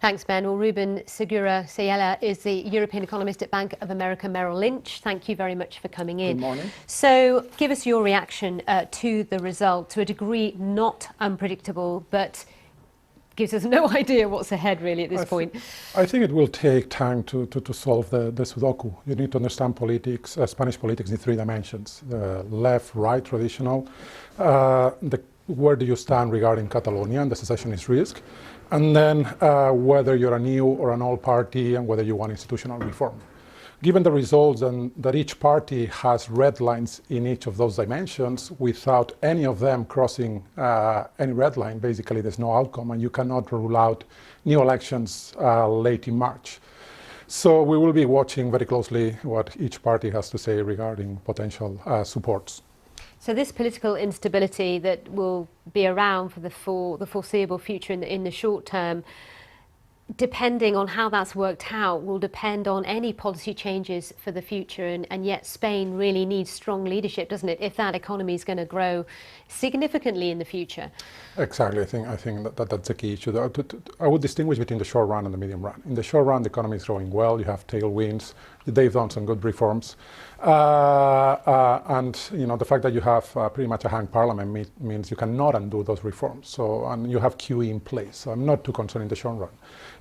Thanks, Ben. Well, Ruben Segura-Sayela is the European economist at Bank of America Merrill Lynch. Thank you very much for coming in. Good morning. So give us your reaction to the result. To a degree, not unpredictable, but gives us no idea what's ahead really at this point. I think it will take time to solve the Sudoku. You need to understand politics, Spanish politics in three dimensions: left, right, traditional, where do you stand regarding Catalonia and the secessionist risk, and then whether you're a new or an old party and whether you want institutional reform. Given the results and that each party has red lines in each of those dimensions, without any of them crossing any red line, basically there's no outcome, and you cannot rule out new elections late in March. So we will be watching very closely what each party has to say regarding potential supports. So this political instability that will be around for the foreseeable future in the short term, depending on how that's worked out, will depend on any policy changes for the future, and yet Spain really needs strong leadership, doesn't it, if that economy is going to grow significantly in the future? Exactly. I think that's the key issue. I would distinguish between the short run and the medium run. In the short run, the economy is growing well. You have tailwinds. They've done some good reforms, and the fact that you have pretty much a hung parliament means you cannot undo those reforms. So, and you have QE in place. So I'm not too concerned in the short run.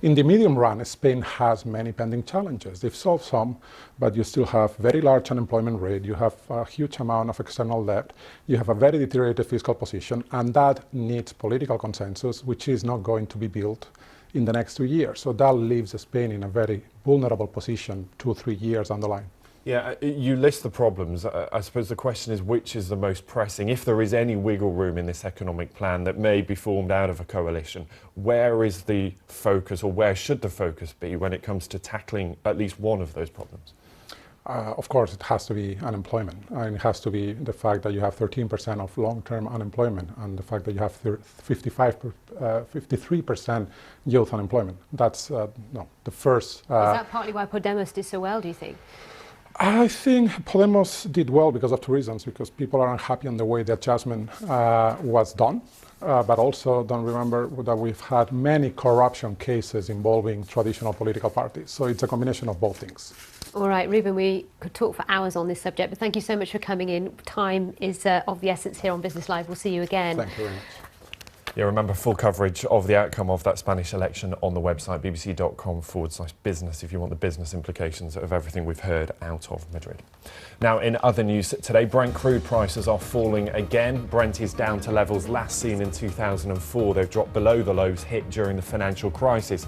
In the medium run, Spain has many pending challenges. They've solved some, but you still have very large unemployment rate. You have a huge amount of external debt. You have a very deteriorated fiscal position, and that needs political consensus, which is not going to be built in the next 2 years. So that leaves Spain in a very vulnerable position 2 or 3 years down the line. Yeah, you list the problems. I suppose the question is which is the most pressing? If there is any wiggle room in this economic plan that may be formed out of a coalition, where is the focus, or where should the focus be when it comes to tackling at least one of those problems? Of course, it has to be unemployment. And it has to be the fact that you have 13% of long-term unemployment and the fact that you have 53% youth unemployment. That's the first. Is that partly why Podemos did so well, do you think? I think Podemos did well because of two reasons. Because people are unhappy on the way the adjustment was done, but also don't remember that we've had many corruption cases involving traditional political parties. So it's a combination of both things. All right, Ruben, we could talk for hours on this subject, but thank you so much for coming in. Time is of the essence here on Business Live. We'll see you again. Thank you very much. Yeah, remember full coverage of the outcome of that Spanish election on the website bbc.com/business if you want the business implications of everything we've heard out of Madrid. Now, in other news today, Brent crude prices are falling again. Brent is down to levels last seen in 2004. They've dropped below the lows hit during the financial crisis.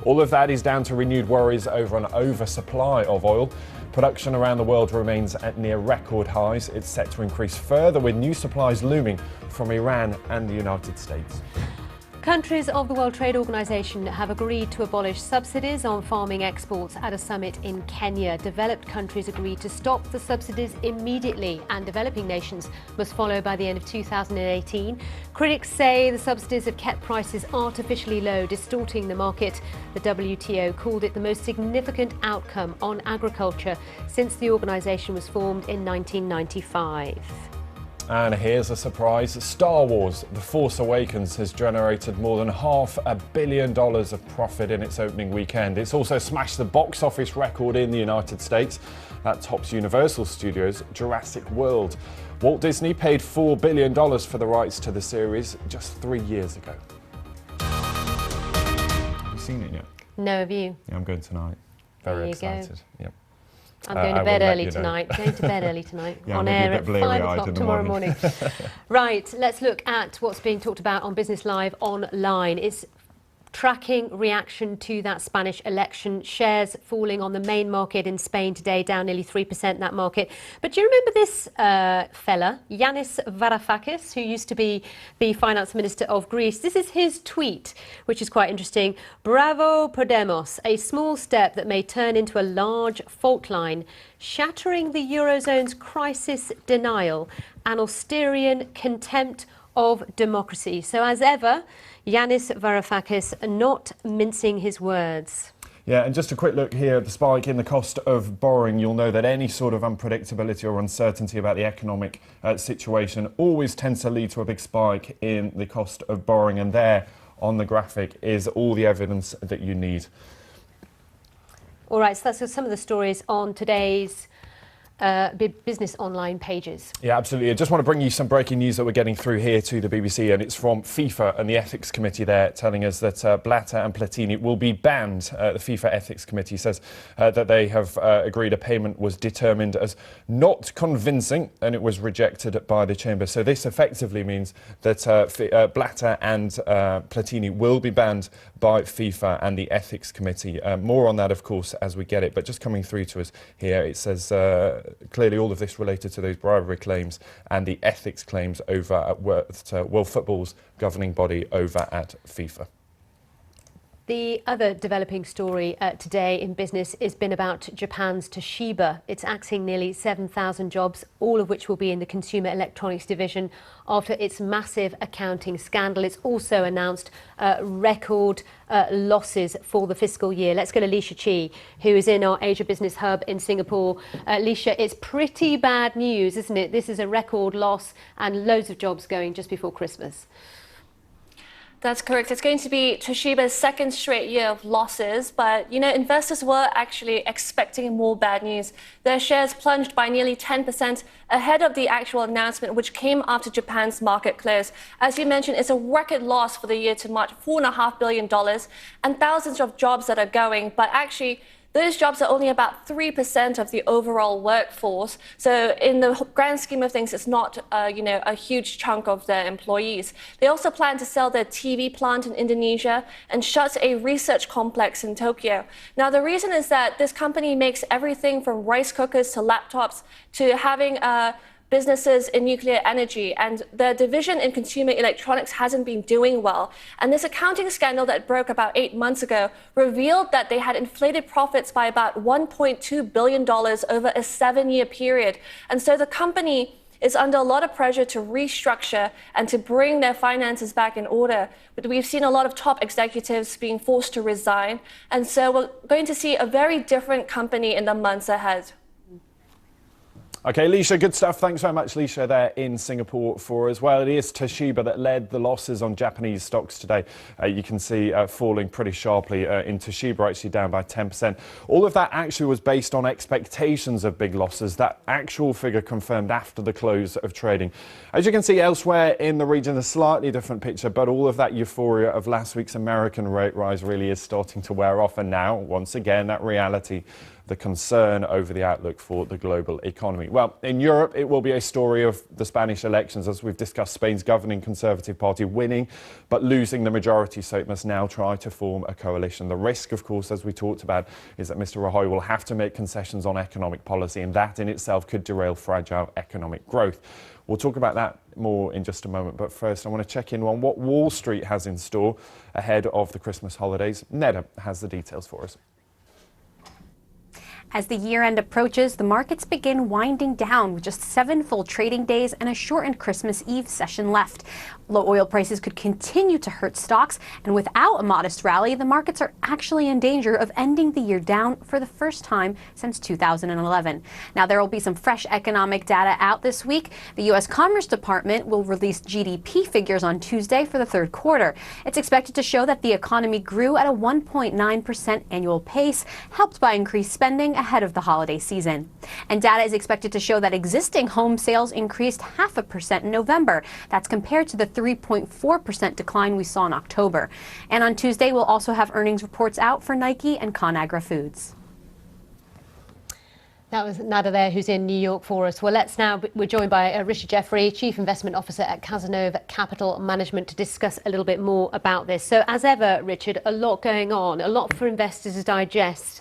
All of that is down to renewed worries over an oversupply of oil. Production around the world remains at near record highs. It's set to increase further with new supplies looming from Iran and the United States. Countries of the World Trade Organization have agreed to abolish subsidies on farming exports at a summit in Kenya. Developed countries agreed to stop the subsidies immediately, and developing nations must follow by the end of 2018. Critics say the subsidies have kept prices artificially low, distorting the market. The WTO called it the most significant outcome on agriculture since the organization was formed in 1995. And here's a surprise. Star Wars: The Force Awakens has generated more than $500 million of profit in its opening weekend. It's also smashed the box office record in the United States. That tops Universal Studios' Jurassic World. Walt Disney paid $4 billion for the rights to the series just 3 years ago. Have you seen it yet? No, have you? Yeah, I'm going tonight. Very excited. Yep. I'm going to bed early tonight. Going to bed early tonight. Yeah, on air at 5 o'clock tomorrow morning. Right, let's look at what's being talked about on Business Live online. It's tracking reaction to that Spanish election. Shares falling on the main market in Spain today, down nearly 3% that market. But do you remember this fella, Yanis Varoufakis, who used to be the finance minister of Greece? This is his tweet, which is quite interesting. Bravo Podemos, a small step that may turn into a large fault line, shattering the Eurozone's crisis denial and Austerian contempt of democracy. So as ever, Yanis Varoufakis not mincing his words. Yeah, and just a quick look here at the spike in the cost of borrowing. You'll know that any sort of unpredictability or uncertainty about the economic situation always tends to lead to a big spike in the cost of borrowing. And there on the graphic is all the evidence that you need. All right, so that's some of the stories on today's business online pages. Yeah, absolutely. I just want to bring you some breaking news that we're getting through here to the BBC, and it's from FIFA and the Ethics Committee there telling us that Blatter and Platini will be banned. The FIFA Ethics Committee says that they have agreed a payment was determined as not convincing and it was rejected by the Chamber. So this effectively means that Blatter and Platini will be banned by FIFA and the Ethics Committee. More on that, of course, as we get it. But just coming through to us here, it says clearly all of this related to those bribery claims and the ethics claims over at World Football's governing body over at FIFA. The other developing story today in business has been about Japan's Toshiba. It's axing nearly 7,000 jobs, all of which will be in the consumer electronics division after its massive accounting scandal. It's also announced record losses for the fiscal year. Let's go to Lisha Chi, who is in our Asia Business Hub in Singapore. Lisha, it's pretty bad news, isn't it? This is a record loss and loads of jobs going just before Christmas. That's correct. It's going to be Toshiba's second straight year of losses, but, investors were actually expecting more bad news. Their shares plunged by nearly 10% ahead of the actual announcement, which came after Japan's market close. As you mentioned, it's a record loss for the year to March, $4.5 billion, and thousands of jobs that are going, but actually, those jobs are only about 3% of the overall workforce. So in the grand scheme of things, it's not, a huge chunk of their employees. They also plan to sell their TV plant in Indonesia and shut a research complex in Tokyo. Now, the reason is that this company makes everything from rice cookers to laptops to having businesses in nuclear energy, and the division in consumer electronics hasn't been doing well. And this accounting scandal that broke about 8 months ago revealed that they had inflated profits by about $1.2 billion over a 7-year period. And so the company is under a lot of pressure to restructure and to bring their finances back in order. But we've seen a lot of top executives being forced to resign. And so we're going to see a very different company in the months ahead. OK, Lisha, good stuff. Thanks very much, Lisha, there in Singapore for us. Well, it is Toshiba that led the losses on Japanese stocks today. You can see falling pretty sharply in Toshiba, actually down by 10%. All of that actually was based on expectations of big losses. That actual figure confirmed after the close of trading. As you can see elsewhere in the region, a slightly different picture, but all of that euphoria of last week's American rate rise really is starting to wear off. And now, once again, that reality, the concern over the outlook for the global economy. Well, in Europe, it will be a story of the Spanish elections. As we've discussed, Spain's governing Conservative Party winning, but losing the majority, so it must now try to form a coalition. The risk, of course, as we talked about, is that Mr. Rajoy will have to make concessions on economic policy, and that in itself could derail fragile economic growth. We'll talk about that more in just a moment, but first I want to check in on what Wall Street has in store ahead of the Christmas holidays. Neda has the details for us. As the year-end approaches, the markets begin winding down with just 7 full trading days and a shortened Christmas Eve session left. Low oil prices could continue to hurt stocks, and without a modest rally, the markets are actually in danger of ending the year down for the first time since 2011. Now, there will be some fresh economic data out this week. The U.S. Commerce Department will release GDP figures on Tuesday for the third quarter. It's expected to show that the economy grew at a 1.9% annual pace, helped by increased spending ahead of the holiday season. And data is expected to show that existing home sales increased 0.5% in November. That's compared to the 3.4% decline we saw in October. And on Tuesday, we'll also have earnings reports out for Nike and ConAgra Foods. That was Nada there, who's in New York for us. Well, we're joined by Richard Jeffrey, Chief Investment Officer at Cazenove Capital Management, to discuss a little bit more about this. So as ever, Richard, a lot going on, a lot for investors to digest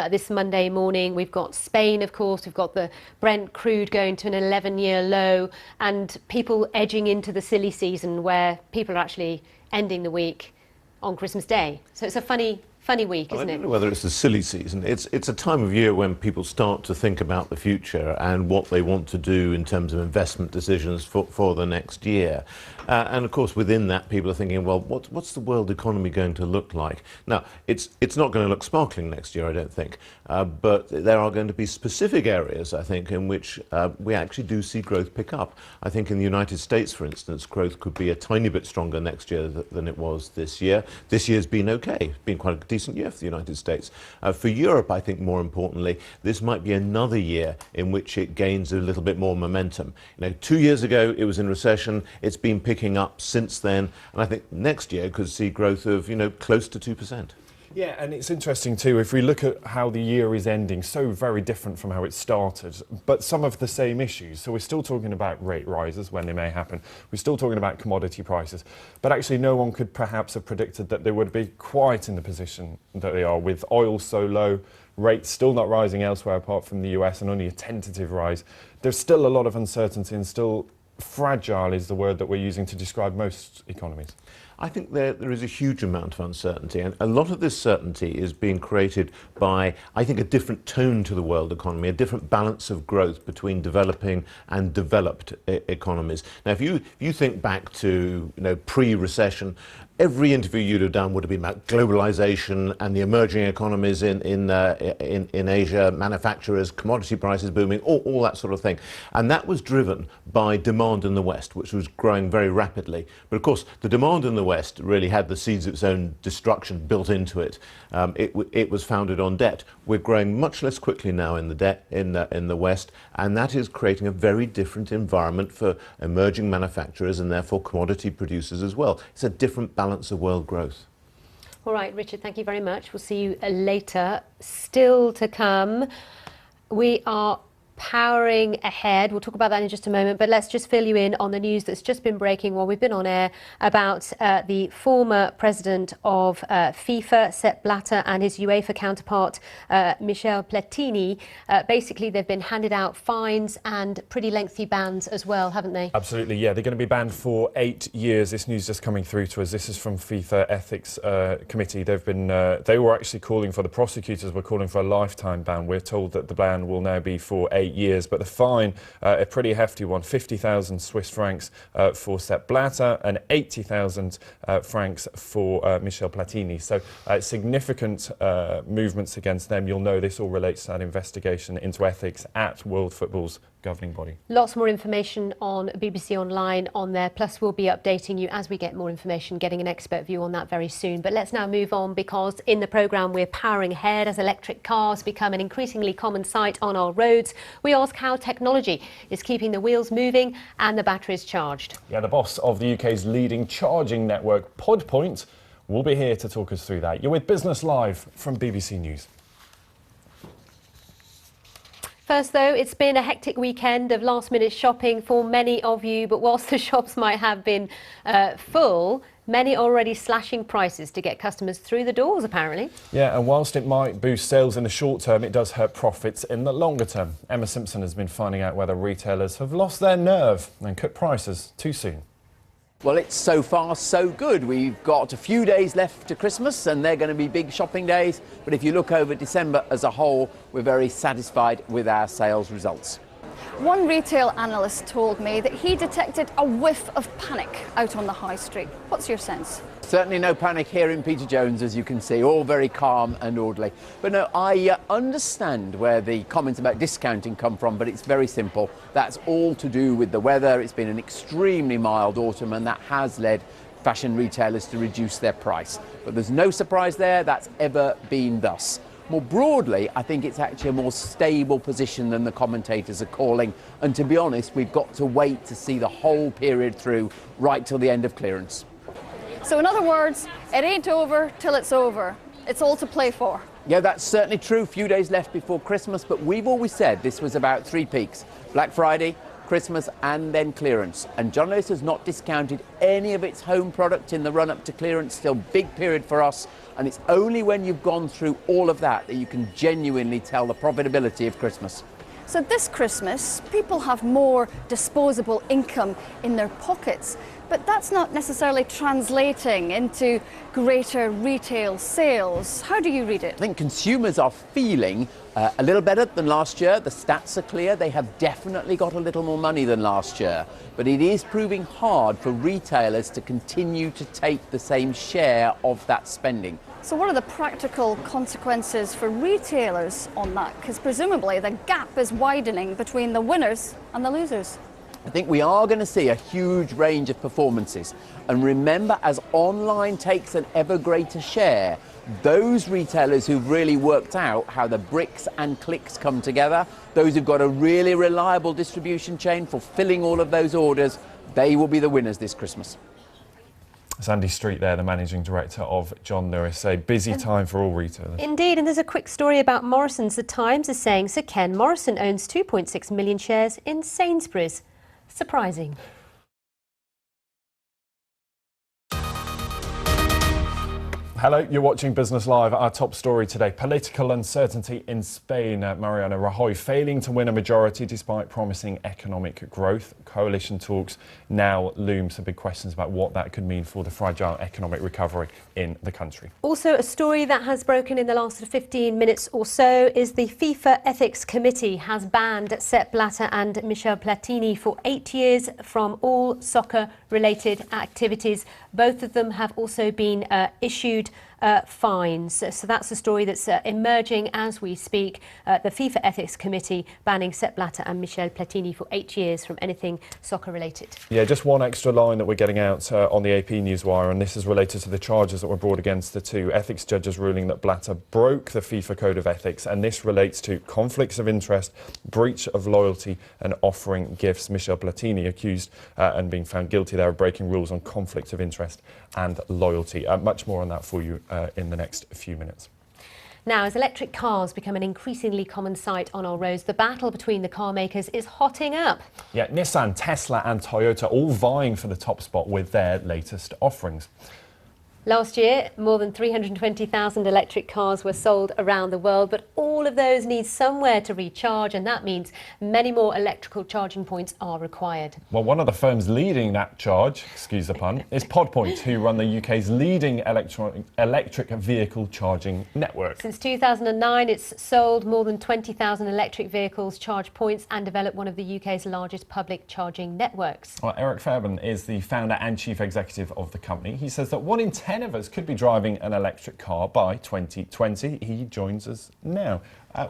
this Monday morning. We've got Spain, of course, we've got the Brent crude going to an 11-year low, and people edging into the silly season where people are actually ending the week on Christmas Day. So it's a funny Funny week, isn't I it? don't know whether it's a silly season. It's a time of year when people start to think about the future and what they want to do in terms of investment decisions for the next year. And of course, within that, people are thinking, well, what's the world economy going to look like? Now, it's not going to look sparkling next year, I don't think. But there are going to be specific areas, I think, in which we actually do see growth pick up. I think in the United States, for instance, growth could be a tiny bit stronger next year than it was this year. This year's been okay. It's been quite a decent year for the United States. For Europe, I think more importantly, this might be another year in which it gains a little bit more momentum. 2 years ago, it was in recession. It's been picking up since then. And I think next year could see growth of, close to 2%. Yeah, and it's interesting too, if we look at how the year is ending, so very different from how it started, but some of the same issues. So we're still talking about rate rises when they may happen. We're still talking about commodity prices, but actually no one could perhaps have predicted that they would be quite in the position that they are, with oil so low, rates still not rising elsewhere apart from the US, and only a tentative rise. There's still a lot of uncertainty, and still fragile is the word that we're using to describe most economies. I think there is a huge amount of uncertainty, and a lot of this certainty is being created by, I think, a different tone to the world economy, a different balance of growth between developing and developed economies. Now, if you think back to pre-recession, every interview you'd have done would have been about globalization and the emerging economies in Asia, manufacturers, commodity prices booming, all that sort of thing. And that was driven by demand in the West, which was growing very rapidly. But of course, the demand in the West really had the seeds of its own destruction built into it. It was founded on debt. We're growing much less quickly now in the debt in the West, and that is creating a very different environment for emerging manufacturers and therefore commodity producers as well. It's a different balance of world growth. All right, Richard, thank you very much. We'll see you later. Still to come, we are powering ahead. We'll talk about that in just a moment, but let's just fill you in on the news that's just been breaking while we've been on air about the former president of FIFA, Sepp Blatter, and his UEFA counterpart, Michel Platini. Basically, they've been handed out fines and pretty lengthy bans as well, haven't they? Absolutely, yeah. They're going to be banned for 8 years. This news just coming through to us. This is from FIFA Ethics Committee. They were actually calling for, the prosecutors were calling for a lifetime ban. We're told that the ban will now be for 8 years, but the fine, a pretty hefty one, 50,000 Swiss francs for Sepp Blatter and 80,000 francs for Michel Platini. So significant movements against them. You'll know this all relates to that investigation into ethics at World Football's governing body. Lots more information on BBC Online on there, plus we'll be updating you as we get more information, getting an expert view on that very soon. But let's now move on, because in the programme we're powering ahead as electric cars become an increasingly common sight on our roads. We ask how technology is keeping the wheels moving and the batteries charged. Yeah, the boss of the UK's leading charging network, PodPoint, will be here to talk us through that. You're with Business Live from BBC News. First, though, it's been a hectic weekend of last-minute shopping for many of you, but whilst the shops might have been full, many are already slashing prices to get customers through the doors, apparently. Yeah, and whilst it might boost sales in the short term, it does hurt profits in the longer term. Emma Simpson has been finding out whether retailers have lost their nerve and cut prices too soon. Well, it's so far so good. We've got a few days left to Christmas and they're going to be big shopping days. But if you look over December as a whole, we're very satisfied with our sales results. One retail analyst told me that he detected a whiff of panic out on the high street. What's your sense? Certainly no panic here in Peter Jones, as you can see, all very calm and orderly. But no, I understand where the comments about discounting come from, but it's very simple. That's all to do with the weather. It's been an extremely mild autumn, and that has led fashion retailers to reduce their price. But there's no surprise there, that's ever been thus. More broadly, I think it's actually a more stable position than the commentators are calling. And to be honest, we've got to wait to see the whole period through, right till the end of clearance. So in other words, it ain't over till it's over. It's all to play for. Yeah, that's certainly true. Few days left before Christmas, but we've always said this was about 3 peaks. Black Friday, Christmas and then clearance. And John Lewis has not discounted any of its home product in the run-up to clearance. Still big period for us. And it's only when you've gone through all of that that you can genuinely tell the profitability of Christmas. So this Christmas, people have more disposable income in their pockets. But that's not necessarily translating into greater retail sales. How do you read it? I think consumers are feeling a little better than last year. The stats are clear. They have definitely got a little more money than last year. But it is proving hard for retailers to continue to take the same share of that spending. So what are the practical consequences for retailers on that? Because presumably the gap is widening between the winners and the losers. I think we are going to see a huge range of performances. And remember, as online takes an ever greater share, those retailers who've really worked out how the bricks and clicks come together, those who've got a really reliable distribution chain fulfilling all of those orders, they will be the winners this Christmas. It's Andy Street there, the Managing Director of John Lewis. A busy time for all retailers. Indeed, and there's a quick story about Morrison's. The Times is saying Sir Ken Morrison owns 2.6 million shares in Sainsbury's. Surprising. Hello, you're watching Business Live. Our top story today, political uncertainty in Spain. Mariano Rajoy failing to win a majority despite promising economic growth. Coalition talks now loom. Some big questions about what that could mean for the fragile economic recovery in the country. Also, a story that has broken in the last 15 minutes or so is the FIFA Ethics Committee has banned Sepp Blatter and Michel Platini for 8 years from all soccer-related activities. Both of them have also been issued fines. So that's a story that's emerging as we speak. The FIFA Ethics Committee banning Sepp Blatter and Michel Platini for 8 years from anything soccer related. Yeah, just one extra line that we're getting out on the AP Newswire, and this is related to the charges that were brought against the two ethics judges ruling that Blatter broke the FIFA Code of Ethics, and this relates to conflicts of interest, breach of loyalty and offering gifts. Michel Platini accused and being found guilty there of breaking rules on conflicts of interest and loyalty. Much more on that for you in the next few minutes. Now, as electric cars become an increasingly common sight on our roads, the battle between the car makers is hotting up. Yeah, Nissan, Tesla and Toyota all vying for the top spot with their latest offerings. Last year, more than 320,000 electric cars were sold around the world, but all of those need somewhere to recharge, and that means many more electrical charging points are required. Well, one of the firms leading that charge, excuse the pun, is Pod Point, who run the UK's leading electric vehicle charging network. Since 2009, it's sold more than 20,000 electric vehicles, charge points, and developed one of the UK's largest public charging networks. Well, Eric Fairbairn is the founder and chief executive of the company. He says that 1 in 10 of us could be driving an electric car by 2020. He joins us now.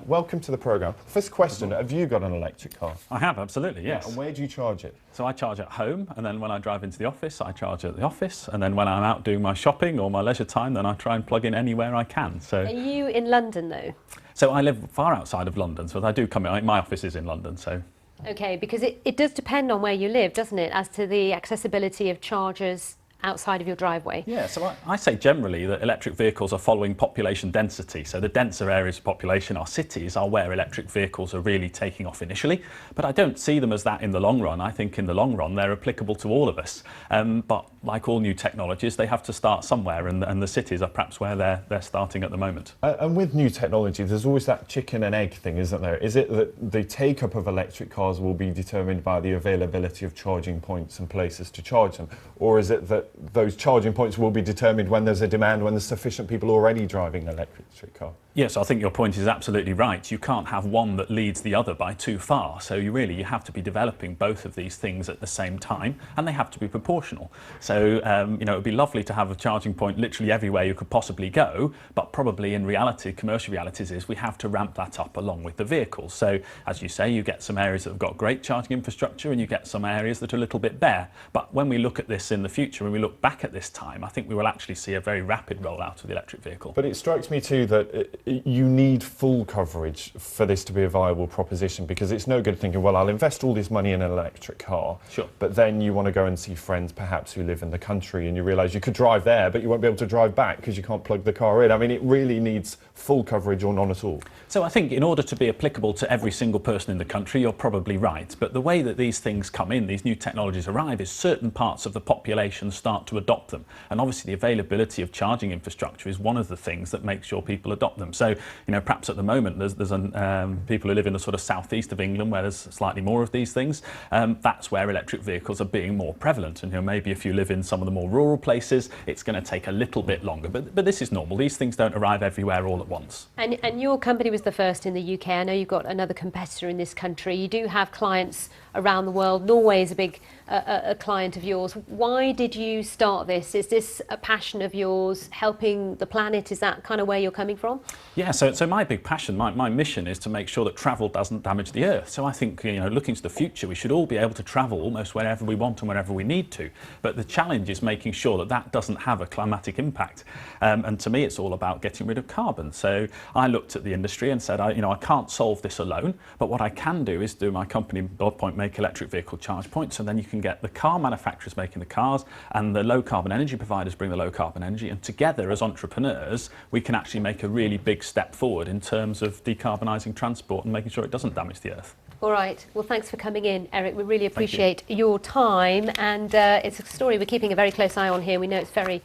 Welcome to the programme. First question, have you got an electric car? I have, absolutely, yes. Yeah, and where do you charge it? So I charge at home, and then when I drive into the office, I charge at the office, and then when I'm out doing my shopping or my leisure time, then I try and plug in anywhere I can. So, are you in London, though? So I live far outside of London, so I do come in. My office is in London, so... OK, because it does depend on where you live, doesn't it, as to the accessibility of chargers outside of your driveway? Yeah, so I say generally that electric vehicles are following population density. So the denser areas of population, our cities, are where electric vehicles are really taking off initially. But I don't see them as that in the long run. I think in the long run they're applicable to all of us. But like all new technologies, they have to start somewhere, and the cities are perhaps where they're starting at the moment. And with new technology, there's always that chicken and egg thing, isn't there? Is it that the take-up of electric cars will be determined by the availability of charging points and places to charge them? Or is it that those charging points will be determined when there's a demand, when there's sufficient people already driving an electric car? Yes, I think your point is absolutely right. You can't have one that leads the other by too far. So you have to be developing both of these things at the same time, and they have to be proportional. So, it would be lovely to have a charging point literally everywhere you could possibly go, but probably in reality, commercial realities is we have to ramp that up along with the vehicles. So, as you say, you get some areas that have got great charging infrastructure and you get some areas that are a little bit bare. But when we look at this in the future, when we look back at this time, I think we will actually see a very rapid rollout of the electric vehicle. But it strikes me too that you need full coverage for this to be a viable proposition, because it's no good thinking, well, I'll invest all this money in an electric car, sure, but then you want to go and see friends perhaps who live in the country and you realise you could drive there but you won't be able to drive back because you can't plug the car in. I mean, it really needs full coverage or none at all. So I think in order to be applicable to every single person in the country, you're probably right. But the way that these things come in, these new technologies arrive, is certain parts of the population start to adopt them. And obviously the availability of charging infrastructure is one of the things that makes sure people adopt them. So, perhaps at the moment there's people who live in the sort of southeast of England where there's slightly more of these things. That's where electric vehicles are being more prevalent. And maybe if you live in some of the more rural places, it's going to take a little bit longer. But this is normal. These things don't arrive everywhere all at once. And your company was the first in the UK. I know you've got another competitor in this country. You do have clients around the world. Norway is a big a client of yours. Why did you start this? Is this a passion of yours, helping the planet? Is that kind of where you're coming from? Yeah, so my big passion, my mission is to make sure that travel doesn't damage the Earth. So I think, looking to the future, we should all be able to travel almost wherever we want and wherever we need to. But the challenge is making sure that that doesn't have a climatic impact. And to me, it's all about getting rid of carbon. So I looked at the industry and said, I can't solve this alone, but what I can do is do my company, BuildPoint, make electric vehicle charge points, and then you can get the car manufacturers making the cars and the low carbon energy providers bring the low carbon energy, and together as entrepreneurs we can actually make a really big step forward in terms of decarbonising transport and making sure it doesn't damage the Earth. All right, well, thanks for coming in, Eric. We really appreciate your time, and it's a story we're keeping a very close eye on here. We know it's very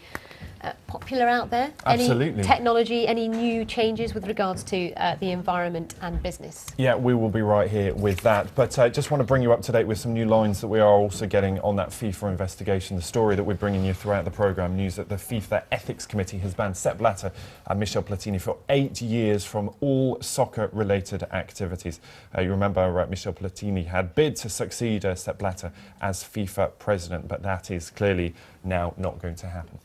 popular out there. Absolutely. Any technology, any new changes with regards to the environment and business? Yeah, we will be right here with that. But I just want to bring you up to date with some new lines that we are also getting on that FIFA investigation. The story that we're bringing you throughout the programme, news that the FIFA Ethics Committee has banned Sepp Blatter and Michel Platini for 8 years from all soccer-related activities. You remember Michel Platini had bid to succeed Sepp Blatter as FIFA president, but that is clearly now not going to happen.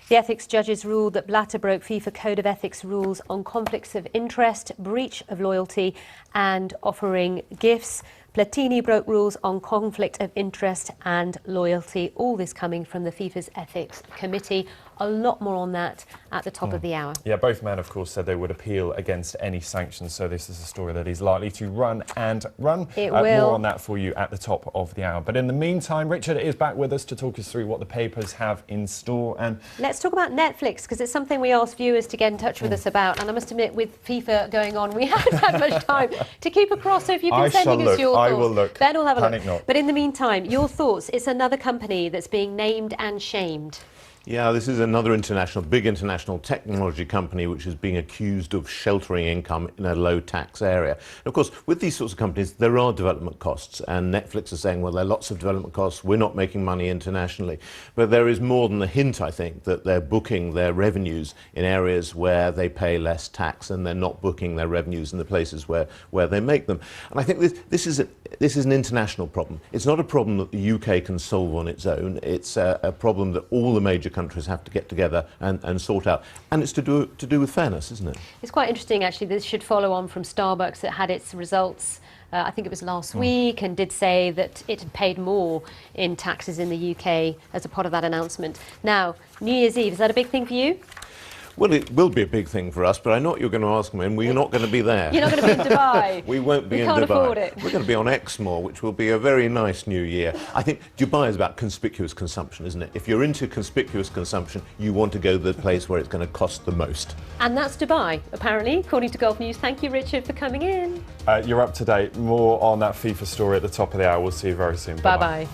The ethics judges ruled that Blatter broke FIFA Code of Ethics rules on conflicts of interest, breach of loyalty and offering gifts. Platini broke rules on conflict of interest and loyalty. All this coming from the FIFA's Ethics Committee. A lot more on that at the top of the hour. Yeah, both men, of course, said they would appeal against any sanctions, so this is a story that is likely to run and run. It will. More on that for you at the top of the hour. But in the meantime, Richard is back with us to talk us through what the papers have in store. And let's talk about Netflix, because it's something we asked viewers to get in touch with us about. And I must admit, with FIFA going on, we haven't had much time to keep across. So if you've been sending us your thoughts, I will look. Ben will have a Panic look. not. But in the meantime, your thoughts. It's another company that's being named and shamed. Yeah, this is another big international technology company which is being accused of sheltering income in a low tax area. And of course, with these sorts of companies, there are development costs, and Netflix is saying, well, there are lots of development costs, we're not making money internationally. But there is more than a hint, I think, that they're booking their revenues in areas where they pay less tax, and they're not booking their revenues in the places where they make them. And I think this is an international problem. It's not a problem that the UK can solve on its own. It's a problem that all the major countries have to get together and sort out. And it's to do with fairness, isn't it? It's quite interesting, actually. This should follow on from Starbucks that had its results, I think it was last week, and did say that it had paid more in taxes in the UK as a part of that announcement. Now, New Year's Eve, is that a big thing for you? Well, it will be a big thing for us, but I know what you're going to ask me, and we're not going to be there. You're not going to be in Dubai. We won't be in Dubai. We can't afford it. We're going to be on Exmoor, which will be a very nice new year. I think Dubai is about conspicuous consumption, isn't it? If you're into conspicuous consumption, you want to go to the place where it's going to cost the most. And that's Dubai, apparently, according to Gulf News. Thank you, Richard, for coming in. you're up to date. More on that FIFA story at the top of the hour. We'll see you very soon. Bye-bye.